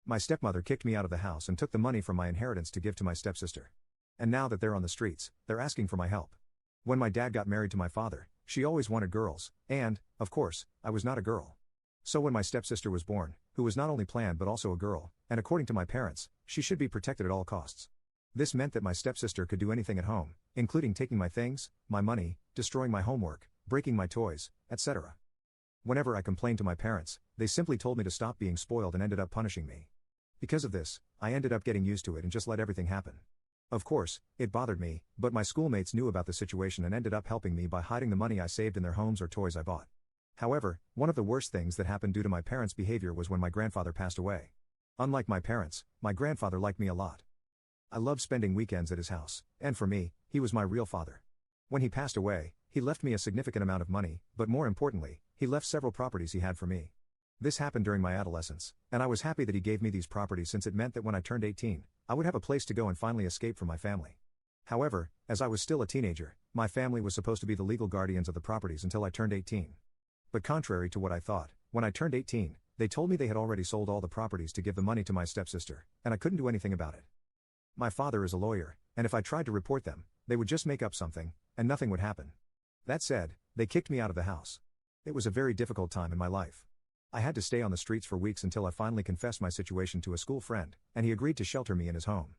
My stepmother kicked me out of the house and took the money from my inheritance to give to my stepsister. And now that they're on the streets, they're asking for my help. When my dad got married to my father, she always wanted girls, and, of course, I was not a girl. So when my stepsister was born, who was not only planned but also a girl, and according to my parents, she should be protected at all costs. This meant that my stepsister could do anything at home, including taking my things, my money, destroying my homework, breaking my toys, etc. Whenever I complained to my parents, they simply told me to stop being spoiled and ended up punishing me. Because of this, I ended up getting used to it and just let everything happen. Of course, it bothered me, but my schoolmates knew about the situation and ended up helping me by hiding the money I saved in their homes or toys I bought. However, one of the worst things that happened due to my parents' behavior was when my grandfather passed away. Unlike my parents, my grandfather liked me a lot. I loved spending weekends at his house, and for me, he was my real father. When he passed away, he left me a significant amount of money, but more importantly, he left several properties he had for me. This happened during my adolescence, and I was happy that he gave me these properties since it meant that when I turned 18, I would have a place to go and finally escape from my family. However, as I was still a teenager, my family was supposed to be the legal guardians of the properties until I turned 18. But contrary to what I thought, when I turned 18, they told me they had already sold all the properties to give the money to my stepsister, and I couldn't do anything about it. My father is a lawyer, and if I tried to report them, they would just make up something, and nothing would happen. That said, they kicked me out of the house. It was a very difficult time in my life. I had to stay on the streets for weeks until I finally confessed my situation to a school friend, and he agreed to shelter me in his home.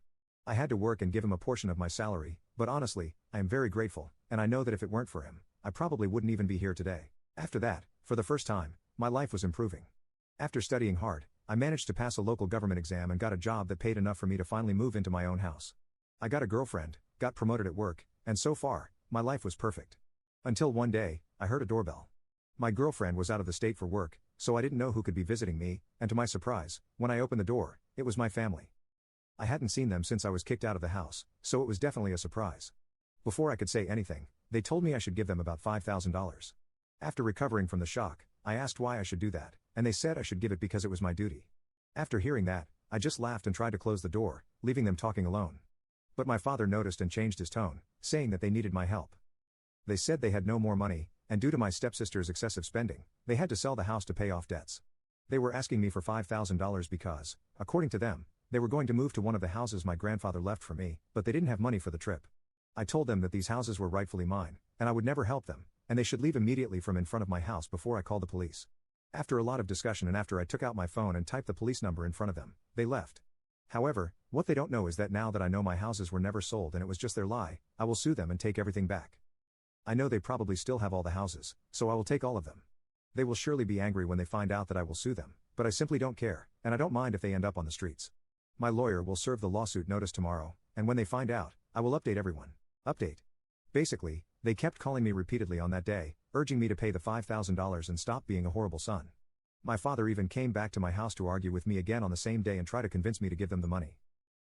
I had to work and give him a portion of my salary, but honestly, I am very grateful, and I know that if it weren't for him, I probably wouldn't even be here today. After that, for the first time, my life was improving. After studying hard, I managed to pass a local government exam and got a job that paid enough for me to finally move into my own house. I got a girlfriend, got promoted at work, and so far, my life was perfect. Until one day, I heard a doorbell. My girlfriend was out of the state for work, so I didn't know who could be visiting me, and to my surprise, when I opened the door, it was my family. I hadn't seen them since I was kicked out of the house, so it was definitely a surprise. Before I could say anything, they told me I should give them about $5,000. After recovering from the shock, I asked why I should do that, and they said I should give it because it was my duty. After hearing that, I just laughed and tried to close the door, leaving them talking alone. But my father noticed and changed his tone, saying that they needed my help. They said they had no more money, and due to my stepsister's excessive spending, they had to sell the house to pay off debts. They were asking me for $5,000 because, according to them, they were going to move to one of the houses my grandfather left for me, but they didn't have money for the trip. I told them that these houses were rightfully mine, and I would never help them, and they should leave immediately from in front of my house before I called the police. After a lot of discussion and after I took out my phone and typed the police number in front of them, they left. However, what they don't know is that now that I know my houses were never sold and it was just their lie, I will sue them and take everything back. I know they probably still have all the houses, so I will take all of them. They will surely be angry when they find out that I will sue them, but I simply don't care, and I don't mind if they end up on the streets. My lawyer will serve the lawsuit notice tomorrow, and when they find out, I will update everyone. Update. Basically, they kept calling me repeatedly on that day, urging me to pay the $5,000 and stop being a horrible son. My father even came back to my house to argue with me again on the same day and try to convince me to give them the money.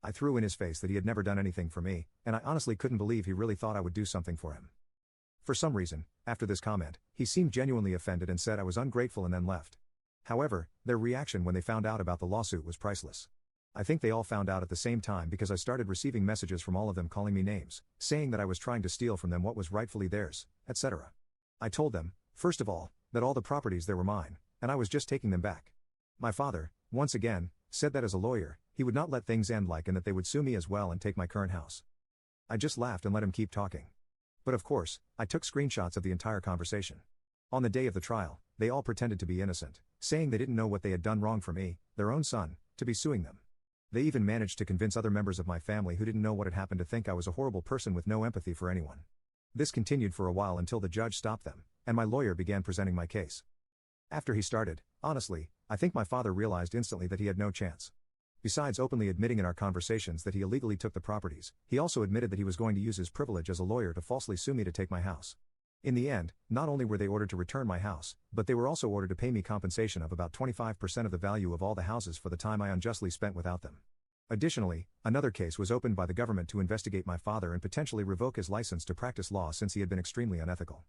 I threw in his face that he had never done anything for me, and I honestly couldn't believe he really thought I would do something for him. For some reason, after this comment, he seemed genuinely offended and said I was ungrateful and then left. However, their reaction when they found out about the lawsuit was priceless. I think they all found out at the same time because I started receiving messages from all of them calling me names, saying that I was trying to steal from them what was rightfully theirs, etc. I told them, first of all, that all the properties there were mine, and I was just taking them back. My father, once again, said that as a lawyer, he would not let things end like and that they would sue me as well and take my current house. I just laughed and let him keep talking. But of course, I took screenshots of the entire conversation. On the day of the trial, they all pretended to be innocent, saying they didn't know what they had done wrong for me, their own son, to be suing them. They even managed to convince other members of my family who didn't know what had happened to think I was a horrible person with no empathy for anyone. This continued for a while until the judge stopped them, and my lawyer began presenting my case. After he started, honestly, I think my father realized instantly that he had no chance. Besides openly admitting in our conversations that he illegally took the properties, he also admitted that he was going to use his privilege as a lawyer to falsely sue me to take my house. In the end, not only were they ordered to return my house, but they were also ordered to pay me compensation of about 25% of the value of all the houses for the time I unjustly spent without them. Additionally, another case was opened by the government to investigate my father and potentially revoke his license to practice law since he had been extremely unethical.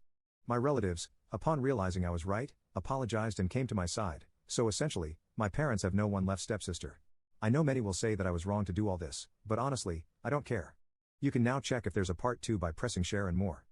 My relatives, upon realizing I was right, apologized and came to my side, so essentially, my parents have no one left stepsister. I know many will say that I was wrong to do all this, but honestly, I don't care. You can now check if there's a part 2 by pressing share and more.